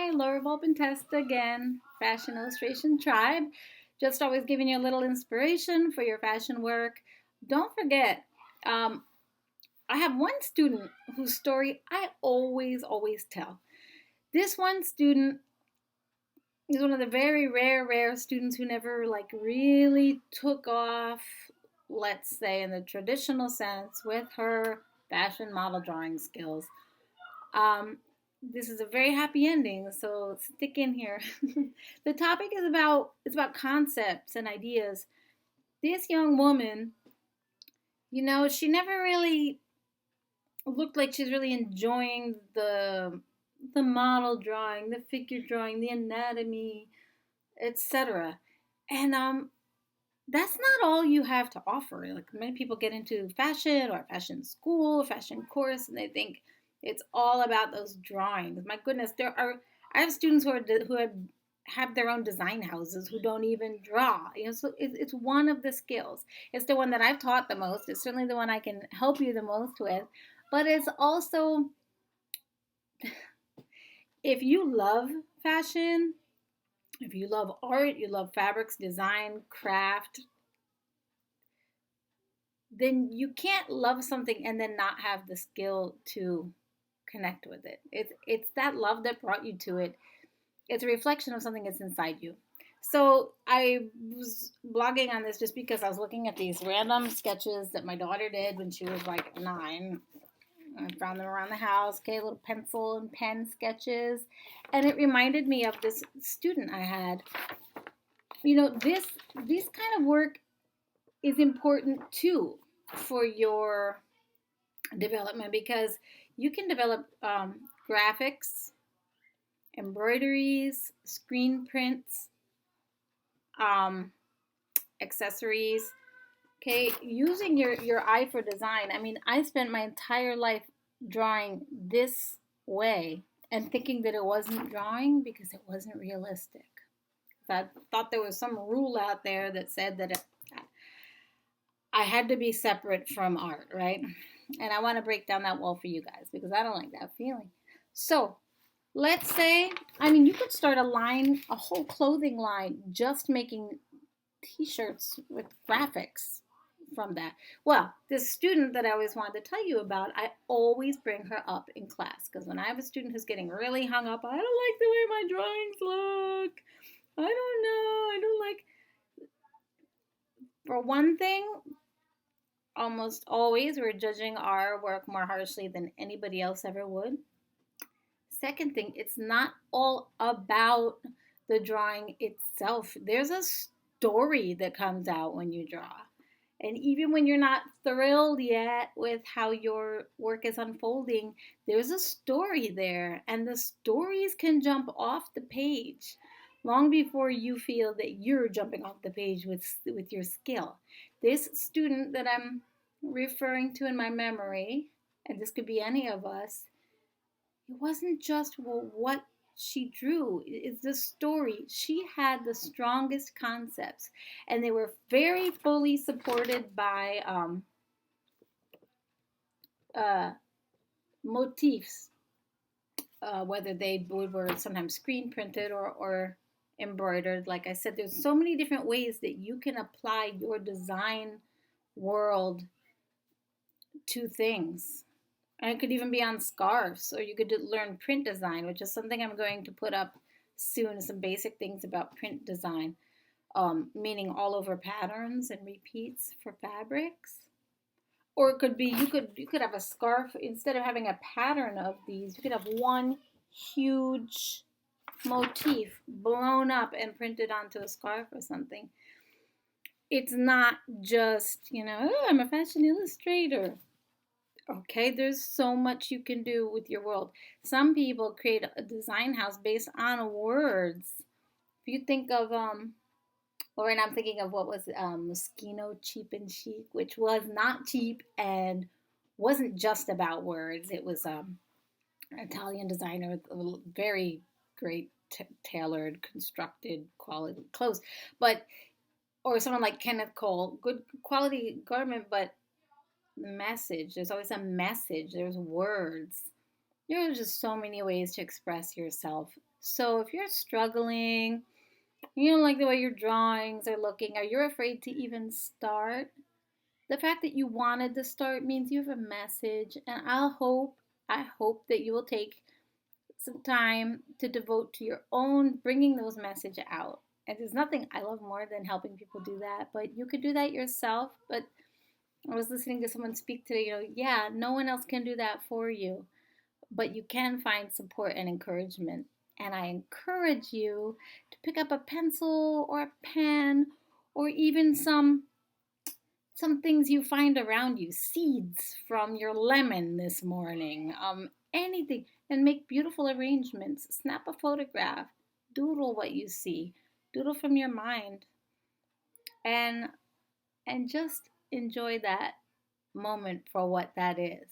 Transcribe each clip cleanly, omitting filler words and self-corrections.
Hi, Laura Volpintesta again, Fashion Illustration Tribe. Just always giving you a little inspiration for your fashion work. Don't forget, um, I have one student whose story I always tell. This one student is one of the very rare students who never really took off, let's say in the traditional sense, with her fashion model drawing skills. Um, this is a very happy ending, so stick in here. The topic is about it's about concepts and ideas. This young woman, she never really looked like she's really enjoying the model drawing, the figure drawing, the anatomy, etc. And that's not all you have to offer. Like many people get into fashion or fashion school, or fashion course, and they think it's all about those drawings. My goodness, I have students who have their own design houses who don't even draw. So it's one of the skills. It's the one that I've taught the most. It's certainly the one I can help you the most with. But it's also, if you love fashion, if you love art, you love fabrics, design, craft, then you can't love something and then not have the skill to connect with it. It's that love that brought you to it. It's a reflection of something that's inside you. So I was blogging on this just because I was looking at these random sketches that my daughter did when she was like 9. I found them around the house, okay, little pencil and pen sketches. And it reminded me of this student I had. This kind of work is important too for your development because you can develop graphics, embroideries, screen prints, um, accessories. Okay, using your eye for design. I mean, I spent my entire life drawing this way and thinking that it wasn't drawing because it wasn't realistic. I thought there was some rule out there that said that I had to be separate from art, right? And I want to break down that wall for you guys because I don't like that feeling. So let's say, you could start a whole clothing line, just making t-shirts with graphics from that. Well, this student that I always wanted to tell you about, I always bring her up in class because when I have a student who's getting really hung up, I don't like the way my drawings look. I don't know. I don't like. For one thing, almost always we're judging our work more harshly than anybody else ever would. Second thing, it's not all about the drawing itself. There's a story that comes out when you draw. And even when you're not thrilled yet with how your work is unfolding, there's a story there. And the stories can jump off the page long before you feel that you're jumping off the page with your skill. This student that I'm referring to in my memory, and this could be any of us, it wasn't just what she drew, it's the story. She had the strongest concepts, and they were very fully supported by uh, motifs, whether they were sometimes screen printed or embroidered. Like I said, there's so many different ways that you can apply your design world to things. And it could even be on scarves, or you could learn print design, which is something I'm going to put up soon. Some basic things about print design, meaning all over patterns and repeats for fabrics. Or it could be you could have a scarf instead of having a pattern of these. You could have one huge motif blown up and printed onto a scarf or something. It's not just oh, I'm a fashion illustrator. Okay, there's so much you can do with your world. Some people create a design house based on words. If you think of or right now I'm thinking of what was Moschino Cheap and Chic, which was not cheap and wasn't just about words. It was an Italian designer with very great tailored, constructed quality clothes. But or someone like Kenneth Cole, good quality garment, but message. There's always a message. There's words. There are just so many ways to express yourself. So if you're struggling, you don't like the way your drawings are looking, or you're afraid to even start, the fact that you wanted to start means you have a message. And I hope that you will take some time to devote to your own bringing those message out. And there's nothing I love more than helping people do that, but you could do that yourself. But I was listening to someone speak today, yeah, no one else can do that for you, but you can find support and encouragement. And I encourage you to pick up a pencil or a pen, or even some things you find around you, seeds from your lemon this morning, anything, and make beautiful arrangements. Snap a photograph, doodle what you see, doodle from your mind, and just enjoy that moment for what that is.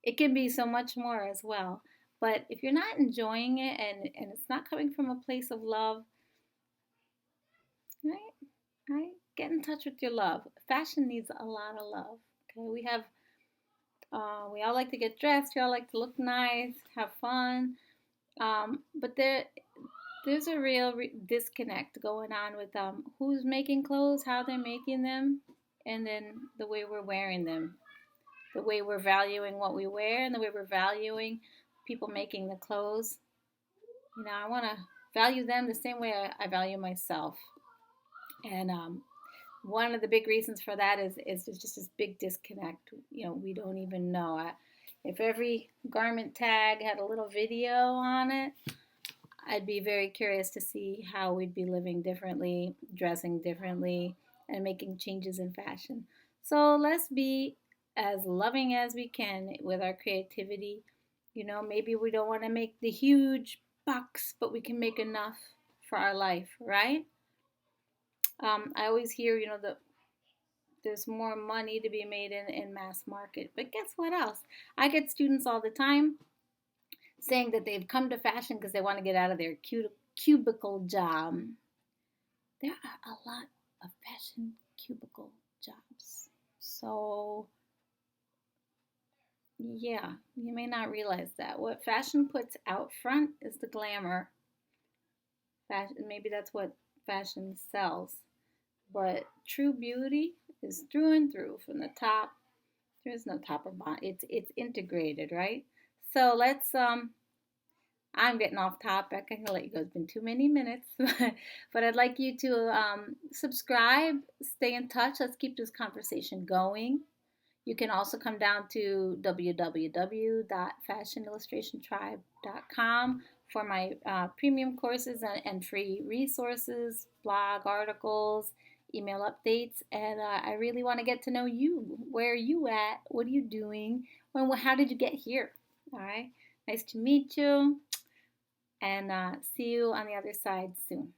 It can be so much more as well. But if you're not enjoying it, and it's not coming from a place of love, right? Right? Get in touch with your love. Fashion needs a lot of love. Okay, we all like to get dressed. We all like to look nice, have fun. But there's a real disconnect going on with who's making clothes, how they're making them, and then the way we're wearing them, the way we're valuing what we wear, and the way we're valuing people making the clothes. I want to value them the same way I value myself. And one of the big reasons for that is there's just this big disconnect. We don't even know. If every garment tag had a little video on it, I'd be very curious to see how we'd be living differently, dressing differently, and making changes in fashion. So let's be as loving as we can with our creativity. Maybe we don't want to make the huge bucks, but we can make enough for our life, right? I always hear, there's more money to be made in mass market. But guess what else? I get students all the time saying that they've come to fashion because they want to get out of their cubicle job. There are a lot of fashion cubicle jobs. So, yeah, you may not realize that. What fashion puts out front is the glamour. Maybe that's what fashion sells. But true beauty is through and through, from the top. There is no top or bottom. It's integrated, right? So let's I'm getting off topic. I'm gonna let you go. It's been too many minutes, but I'd like you to subscribe, stay in touch. Let's keep this conversation going. You can also come down to www.fashionillustrationtribe.com for my premium courses and free resources, blog articles, email updates. And I really want to get to know you. Where are you at? What are you doing? How did you get here? All right. Nice to meet you. And see you on the other side soon.